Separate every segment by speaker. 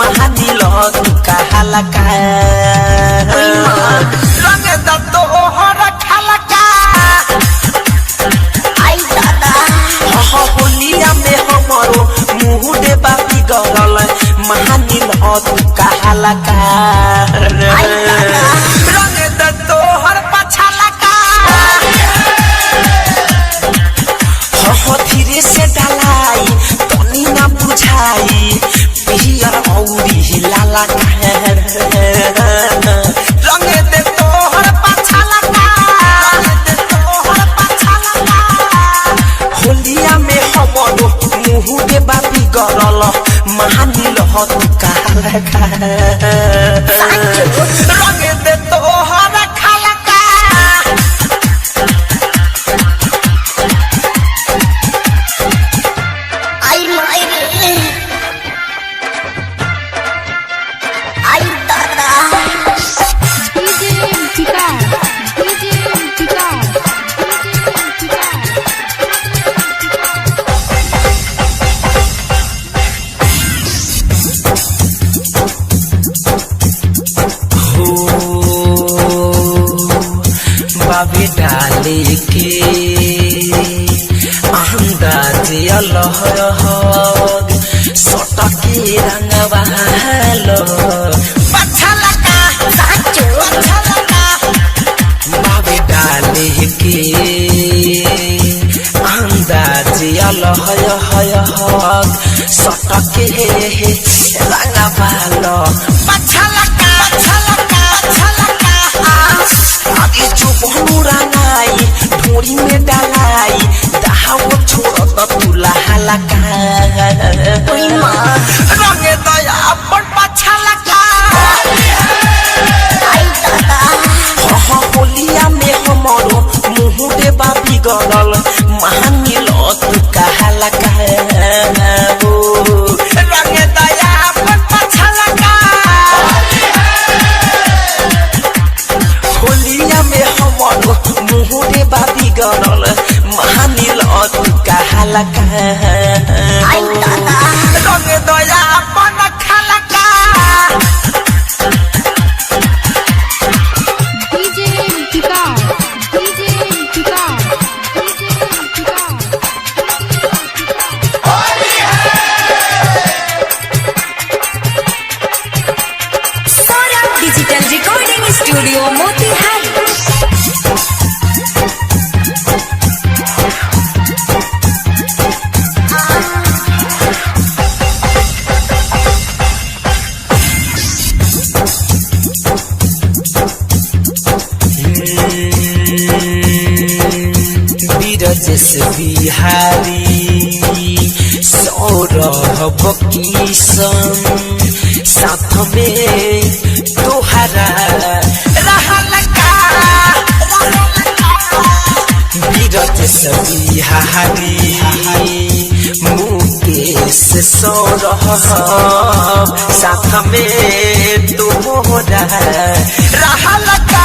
Speaker 1: महानील तू कहाला का रंग दतो हर खाला का
Speaker 2: आई दादा
Speaker 1: होलिया में हमरो मुँह दे बापी गरल महानील तू कहाला का रंग दतो हर पछाला का हो धीरे से डलाई तनी ना बुझाई पियर औरी लाला का रंग दे तोहर पछाला का होलिया में हमरो मुँह दे बापी गरल महानील तू कहाला का रंग दे तोहर खाला का
Speaker 2: आई माई रे आई दादा
Speaker 1: बाबे डाले के अंदाजे अलग सटके रंगवालो पछला का
Speaker 2: साचो
Speaker 1: पछला का बाबे डाले के अंदाजे अलग सटके रंगवालो पछला का आगे जो बहुरा नाई ढोरी में डालाई दाहाव छोड़ तुला हलका
Speaker 2: ओई मां
Speaker 1: रंग दया अपन पछला का
Speaker 2: आई दादा
Speaker 1: होलिया में हमरो मुँह दे बापी गरल महानील तू कहाला का रंग दया अपन पछला का होलिया में हमरो मुँह दे बापी गरल महानील तू कहाला का
Speaker 2: आई दादा
Speaker 1: रंग दया अपन खाला का
Speaker 2: Saurabh digital recording studio Motihari
Speaker 1: बीरजस बिहारी सौरभ किशन साथ में तोहरा रहल का बीरजस बिहारी मुकेश सौरभ साथ में तोहरा रहल का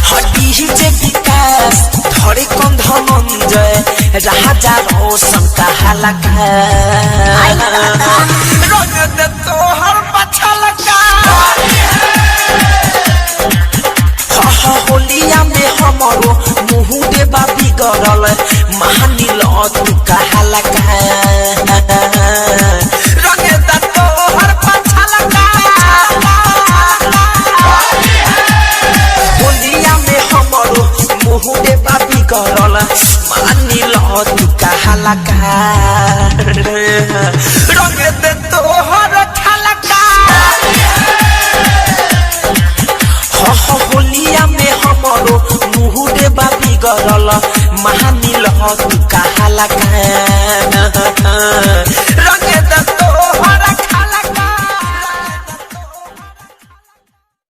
Speaker 1: हड्डी जे विकास धरे कंध मंजय राजा रोशन कहाला का रंग दे तोहर पछला का होलिया में हमरो मुँह दे बापी गरल महानील तू कहाला का